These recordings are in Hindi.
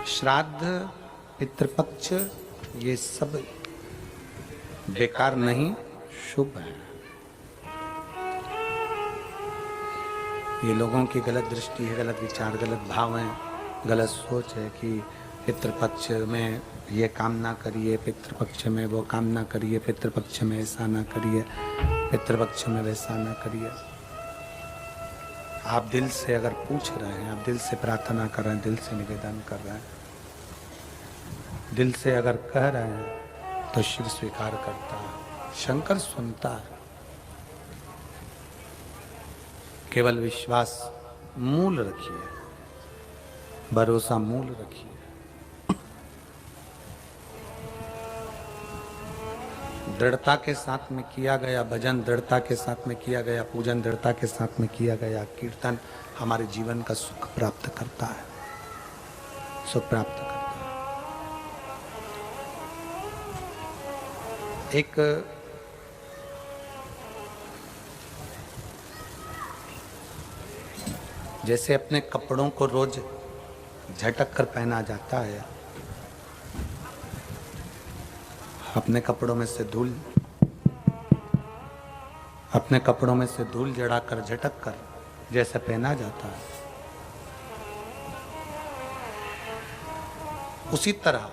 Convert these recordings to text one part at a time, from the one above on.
श्राद्ध पितृपक्ष ये सब बेकार नहीं, शुभ है। ये लोगों की गलत दृष्टि है, गलत विचार, गलत भाव है, गलत सोच है कि पितृपक्ष में ये काम ना करिए, पितृपक्ष में वो काम ना करिए, पितृपक्ष में ऐसा ना करिए, पितृपक्ष में वैसा ना करिए। आप दिल से अगर पूछ रहे हैं, आप दिल से प्रार्थना कर रहे हैं, दिल से निवेदन कर रहे हैं, दिल से अगर कह रहे हैं तो शिव स्वीकार करता है, शंकर सुनता है। केवल विश्वास मूल रखिए, भरोसा मूल रखिए। दृढ़ता के साथ में किया गया भजन, दृढ़ता के साथ में किया गया पूजन, दृढ़ता के साथ में किया गया कीर्तन हमारे जीवन का सुख प्राप्त करता है, सुख प्राप्त करता है। एक जैसे अपने कपड़ों को रोज झटक कर पहना जाता है, अपने कपड़ों में से धूल जड़ाकर झटक कर जैसे पहना जाता है, उसी तरह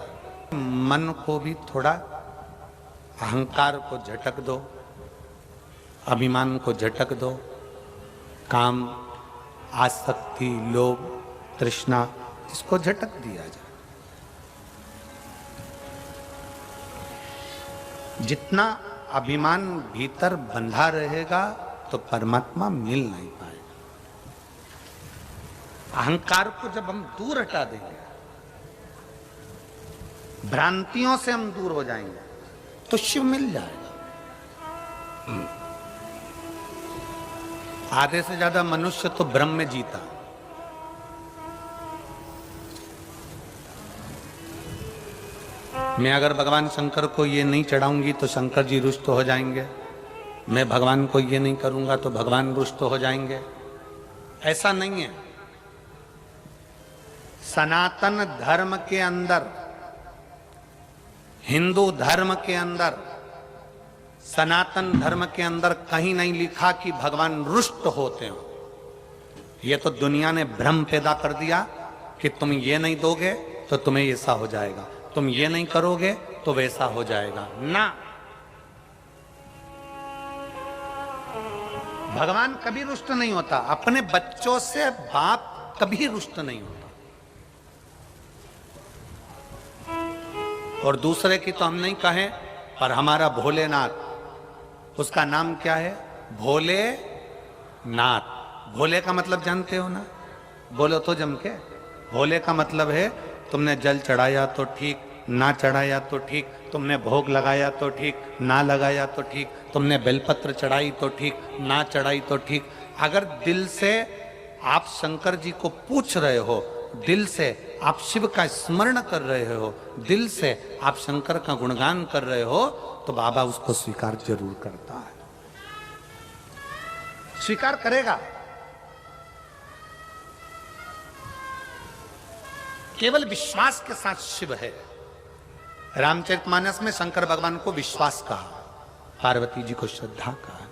मन को भी थोड़ा अहंकार को झटक दो, अभिमान को झटक दो, काम, आसक्ति, लोभ, तृष्णा, इसको झटक दिया जाए। जितना अभिमान भीतर बंधा रहेगा तो परमात्मा मिल नहीं पाएगा। अहंकार को जब हम दूर हटा देंगे, भ्रांतियों से हम दूर हो जाएंगे तो शिव मिल जाएगा। आधे से ज्यादा मनुष्य तो भ्रम में जीता। मैं अगर भगवान शंकर को ये नहीं चढ़ाऊंगी तो शंकर जी रुष्ट हो जाएंगे, मैं भगवान को ये नहीं करूंगा तो भगवान रुष्ट हो जाएंगे। ऐसा नहीं है। सनातन धर्म के अंदर, हिंदू धर्म के अंदर, सनातन धर्म के अंदर कहीं नहीं लिखा कि भगवान रुष्ट होते हो। ये तो दुनिया ने भ्रम पैदा कर दिया कि तुम ये नहीं दोगे तो तुम्हें ऐसा हो जाएगा, तुम ये नहीं करोगे तो वैसा हो जाएगा। ना, भगवान कभी रुष्ट नहीं होता। अपने बच्चों से बाप कभी रुष्ट नहीं होता। और दूसरे की तो हम नहीं कहें, पर हमारा भोलेनाथ, उसका नाम क्या है? भोले नाथ। भोले का मतलब जानते हो ना? बोलो तो जम के। भोले का मतलब है तुमने जल चढ़ाया तो ठीक, ना चढ़ाया तो ठीक, तुमने भोग लगाया तो ठीक, ना लगाया तो ठीक, तुमने बेलपत्र चढ़ाई तो ठीक, ना चढ़ाई तो ठीक। अगर दिल से आप शंकर जी को पूछ रहे हो, दिल से आप शिव का स्मरण कर रहे हो, दिल से आप शंकर का गुणगान कर रहे हो, तो बाबा उसको स्वीकार जरूर करता है, स्वीकार करेगा। केवल विश्वास के साथ शिव है। रामचरितमानस में शंकर भगवान को विश्वास कहा, पार्वती जी को श्रद्धा कहा।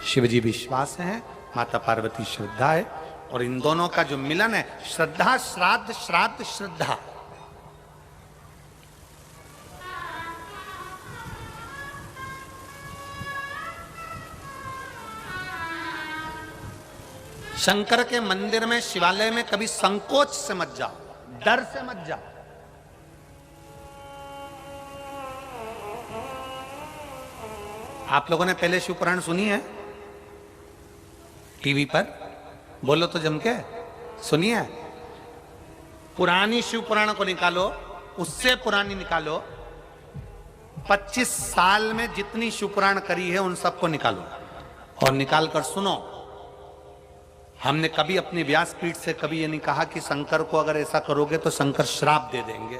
शिव जी विश्वास है, माता पार्वती श्रद्धा है, और इन दोनों का जो मिलन है, श्रद्धा श्राद्ध, श्राद्ध श्रद्धा। शंकर के मंदिर में, शिवालय में कभी संकोच से मत जाओ, डर से मत जाओ। आप लोगों ने पहले शिव पुराण सुनी है टीवी पर? बोलो तो जम के, सुनिए। पुरानी शिव पुराण को निकालो, उससे पुरानी निकालो, 25 साल में जितनी शिव पुराण करी है उन सबको निकालो और निकाल कर सुनो। हमने कभी अपनी व्यासपीठ से कभी ये नहीं कहा कि शंकर को अगर ऐसा करोगे तो शंकर श्राप दे देंगे।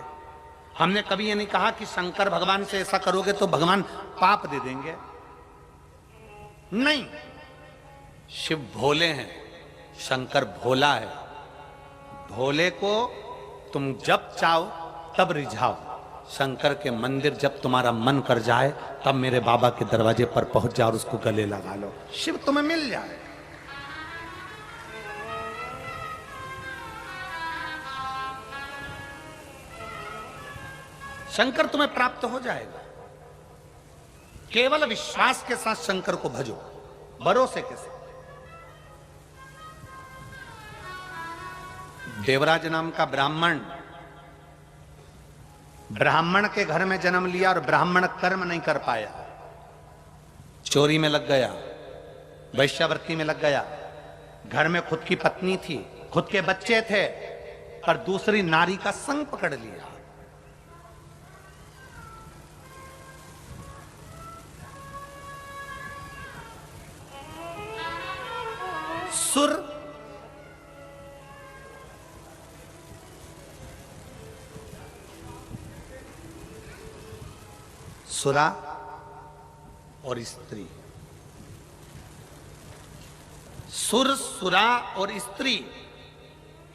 हमने कभी ये नहीं कहा कि शंकर भगवान से ऐसा करोगे तो भगवान पाप दे देंगे। नहीं, शिव भोले हैं, शंकर भोला है। भोले को तुम जब चाहो तब रिझाओ, शंकर के मंदिर जब तुम्हारा मन कर जाए तब मेरे बाबा के दरवाजे पर पहुंच जाओ और उसको गले लगा लो, शिव तुम्हें मिल जाए। शंकर तुम्हें प्राप्त हो जाएगा। केवल विश्वास के साथ शंकर को भजो, भरोसे के साथ। देवराज नाम का ब्राह्मण के घर में जन्म लिया और ब्राह्मण कर्म नहीं कर पाया, चोरी में लग गया, वैश्यावृत्ति में लग गया। घर में खुद की पत्नी थी, खुद के बच्चे थे, पर दूसरी नारी का संग पकड़ लिया। सुरा और स्त्री, सुर, सुरा और स्त्री,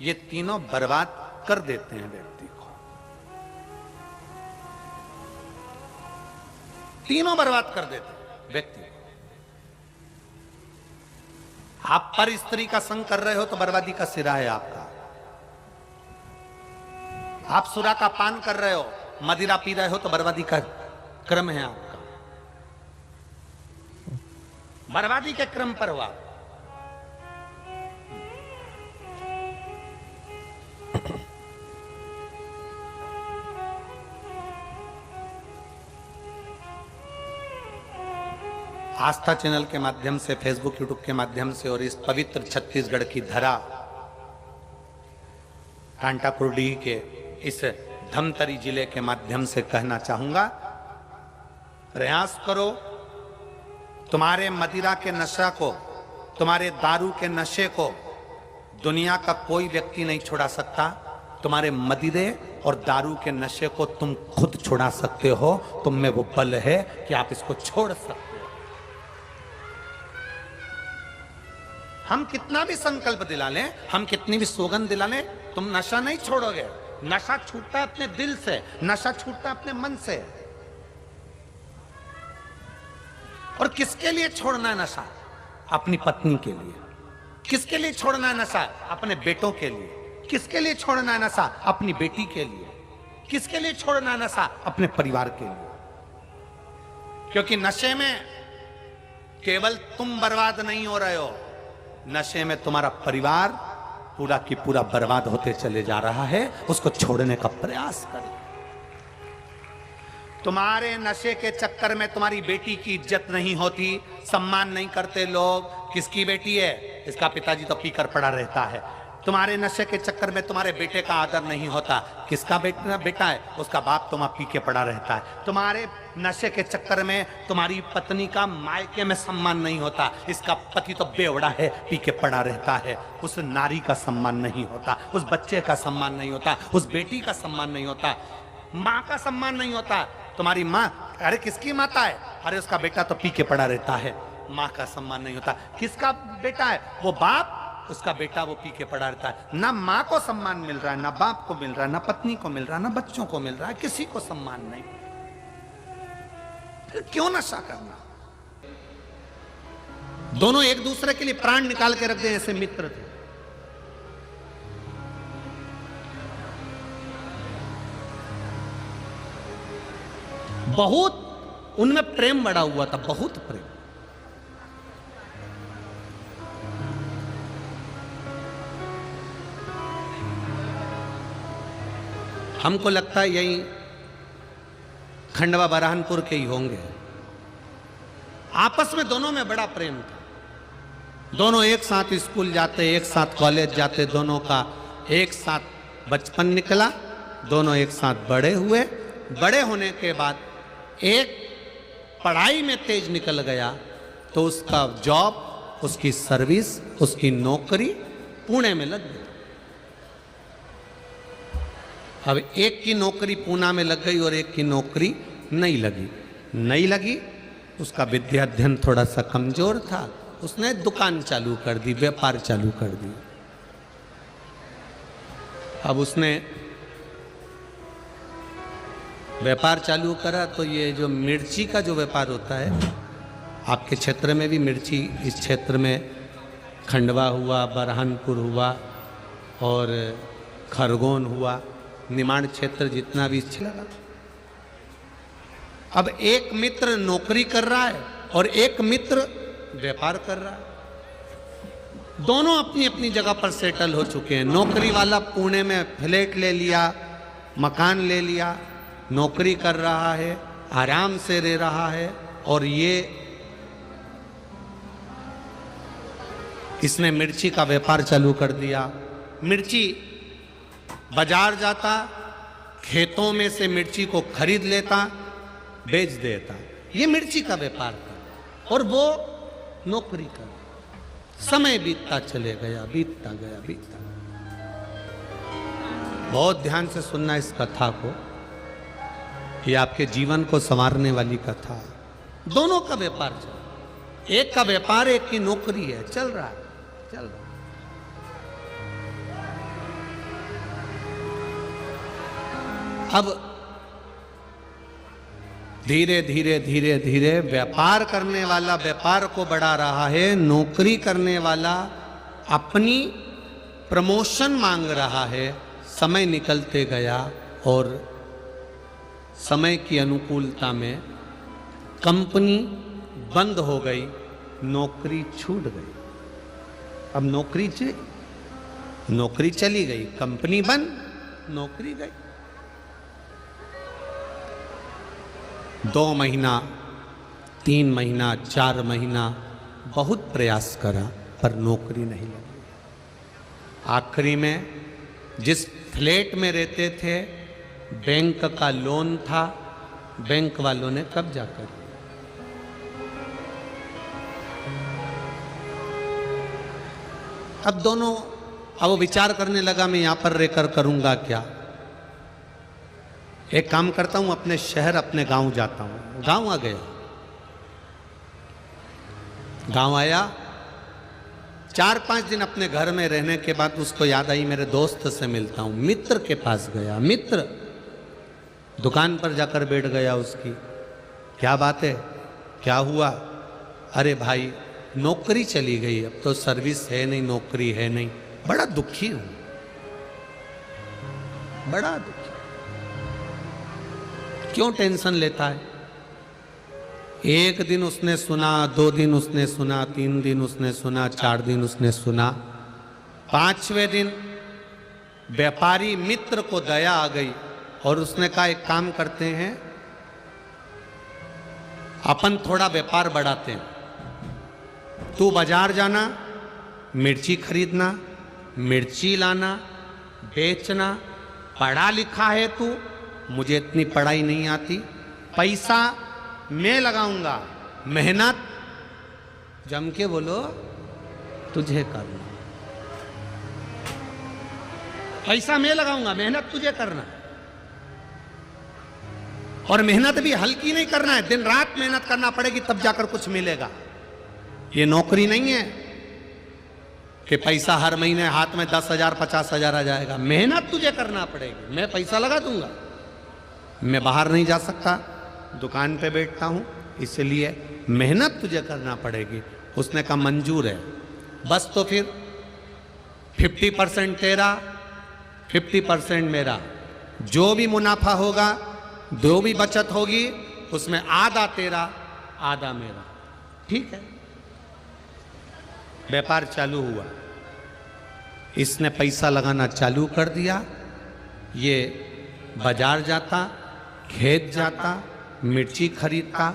ये तीनों बर्बाद कर देते हैं व्यक्ति को। तीनों बर्बाद कर देते हैं व्यक्ति को। आप पर स्त्री का संग कर रहे हो तो बर्बादी का सिरा है आपका। आप सुरा का पान कर रहे हो, मदिरा पी रहे हो तो बर्बादी का क्रम है आपका, बर्बादी के क्रम पर हुआ। आस्था चैनल के माध्यम से, फेसबुक यूट्यूब के माध्यम से और इस पवित्र छत्तीसगढ़ की धरा, कांटाकुरडी के इस धमतरी जिले के माध्यम से कहना चाहूंगा, प्रयास करो तुम्हारे मदिरा के नशा को, तुम्हारे दारू के नशे को दुनिया का कोई व्यक्ति नहीं छुड़ा सकता। तुम्हारे मदिरे और दारू के नशे को तुम खुद छुड़ा सकते हो। तुम में वो बल है कि आप इसको छोड़ सकते हो। हम कितना भी संकल्प दिला लें, हम कितनी भी सौगंध दिला लें, तुम नशा नहीं छोड़ोगे। नशा छूटता है अपने दिल से, नशा छूटता है अपने मन से। और किसके लिए छोड़ना है नशा? अपनी पत्नी के लिए। किसके लिए छोड़ना है नशा? अपने बेटों के लिए। किसके लिए छोड़ना है नशा? अपनी बेटी के लिए। किसके लिए छोड़ना है नशा? अपने परिवार के लिए। क्योंकि नशे में केवल तुम बर्बाद नहीं हो रहे हो, नशे में तुम्हारा परिवार पूरा की पूरा बर्बाद होते चले जा रहा है। उसको छोड़ने का प्रयास करो। तुम्हारे नशे के चक्कर में तुम्हारी बेटी की इज्जत नहीं होती, सम्मान नहीं करते लोग। किसकी बेटी है? इसका पिताजी तो पीकर पड़ा रहता है। तुम्हारे नशे के चक्कर में तुम्हारे बेटे का आदर नहीं होता। किसका बेटा है? उसका बाप तो वहां पी के पड़ा रहता है। तुम्हारे नशे के चक्कर में तुम्हारी पत्नी का मायके में सम्मान नहीं होता। इसका पति तो बेवड़ा है, पी के पड़ा रहता है। उस नारी का सम्मान नहीं होता, उस बच्चे का सम्मान नहीं होता, उस बेटी का सम्मान नहीं होता, माँ का सम्मान नहीं होता। तुम्हारी माँ, अरे किसकी माता है? अरे उसका बेटा तो पी के पड़ा रहता है। माँ का सम्मान नहीं होता। किसका बेटा है? वो बाप, उसका बेटा वो पी के पड़ा रहता है। ना माँ को सम्मान मिल रहा है, ना बाप को मिल रहा है, ना पत्नी को मिल रहा है, ना बच्चों को मिल रहा है, किसी को सम्मान नहीं। फिर क्यों नशा करना? दोनों एक दूसरे के लिए प्राण निकाल के रख दे, ऐसे मित्र थे। बहुत उनमें प्रेम बढ़ा हुआ था, बहुत प्रेम। हमको लगता है यही खंडवा बरहानपुर के ही होंगे। आपस में दोनों में बड़ा प्रेम था। दोनों एक साथ स्कूल जाते, एक साथ कॉलेज जाते, दोनों का एक साथ बचपन निकला, दोनों एक साथ बड़े हुए। बड़े होने के बाद एक पढ़ाई में तेज निकल गया तो उसका जॉब, उसकी सर्विस, उसकी नौकरी पुणे में लग गई। अब एक की नौकरी पूना में लग गई और एक की नौकरी नहीं लगी। उसका विद्या अध्ययन थोड़ा सा कमजोर था, उसने दुकान चालू कर दी, व्यापार चालू कर दी। अब उसने व्यापार चालू करा तो ये जो मिर्ची का जो व्यापार होता है, आपके क्षेत्र में भी मिर्ची, इस क्षेत्र में खंडवा हुआ, बरहानपुर हुआ और खरगोन हुआ, निमाड़ क्षेत्र जितना भी लगा। अब एक मित्र नौकरी कर रहा है और एक मित्र व्यापार कर रहा है। दोनों अपनी अपनी जगह पर सेटल हो चुके हैं। नौकरी वाला पुणे में फ्लैट ले लिया, मकान ले लिया, नौकरी कर रहा है, आराम से रह रहा है, और ये इसने मिर्ची का व्यापार चालू कर दिया। मिर्ची बाजार जाता, खेतों में से मिर्ची को खरीद लेता, बेच देता। ये मिर्ची का व्यापार था और वो नौकरी कर। समय बीतता चले गया, बीतता गया, बीतता। बहुत ध्यान से सुनना इस कथा को, ये आपके जीवन को संवारने वाली कथा है। दोनों का व्यापार चल, एक का व्यापार, एक की नौकरी है, चल रहा है, चल रहा है। अब धीरे धीरे धीरे धीरे व्यापार करने वाला व्यापार को बढ़ा रहा है, नौकरी करने वाला अपनी प्रमोशन मांग रहा है। समय निकलते गया और समय की अनुकूलता में कंपनी बंद हो गई, नौकरी छूट गई। अब नौकरी चली गई, कंपनी बंद, नौकरी गई। 2 महीना, 3 महीना, 4 महीना बहुत प्रयास करा पर नौकरी नहीं लगी। आखिरी में जिस फ्लैट में रहते थे, बैंक का लोन था, बैंक वालों ने कब्जा कर लिया। अब वो विचार करने लगा, मैं यहां पर रहकर करूंगा क्या? एक काम करता हूं, अपने शहर, अपने गांव जाता हूं। गांव आ गया, गांव आया, 4-5 दिन अपने घर में रहने के बाद उसको याद आई, मेरे दोस्त से मिलता हूं। मित्र के पास गया, मित्र दुकान पर जाकर बैठ गया उसकी। क्या बात है, क्या हुआ? अरे भाई, नौकरी चली गई, अब तो सर्विस है नहीं, नौकरी है नहीं, बड़ा दुखी हूं, बड़ा दुखी। क्यों टेंशन लेता है? 1 दिन उसने सुना, 2 दिन उसने सुना, 3 दिन उसने सुना, 4 दिन उसने सुना। 5वें दिन व्यापारी मित्र को दया आ गई और उसने कहा, एक काम करते हैं, अपन थोड़ा व्यापार बढ़ाते हैं। तू बाजार जाना, मिर्ची खरीदना, मिर्ची लाना, बेचना, पढ़ा लिखा है तू, मुझे इतनी पढ़ाई नहीं आती, पैसा मैं लगाऊंगा, मेहनत जम के बोलो तुझे करना, पैसा मैं लगाऊंगा, मेहनत तुझे करना। और मेहनत भी हल्की नहीं करना है, दिन रात मेहनत करना पड़ेगी, तब जाकर कुछ मिलेगा। ये नौकरी नहीं है कि पैसा हर महीने हाथ में 10,000 50,000 आ जाएगा। मेहनत तुझे करना पड़ेगी। मैं पैसा लगा दूंगा, मैं बाहर नहीं जा सकता, दुकान पे बैठता हूं, इसलिए मेहनत तुझे करना पड़ेगी। उसने कहा मंजूर है, बस तो फिर 50% तेरा, 50% मेरा, जो भी मुनाफा होगा, जो भी बचत होगी, उसमें आधा तेरा, आधा मेरा। ठीक है, व्यापार चालू हुआ। इसने पैसा लगाना चालू कर दिया। ये बाजार जाता, खेत जाता, मिर्ची खरीदता,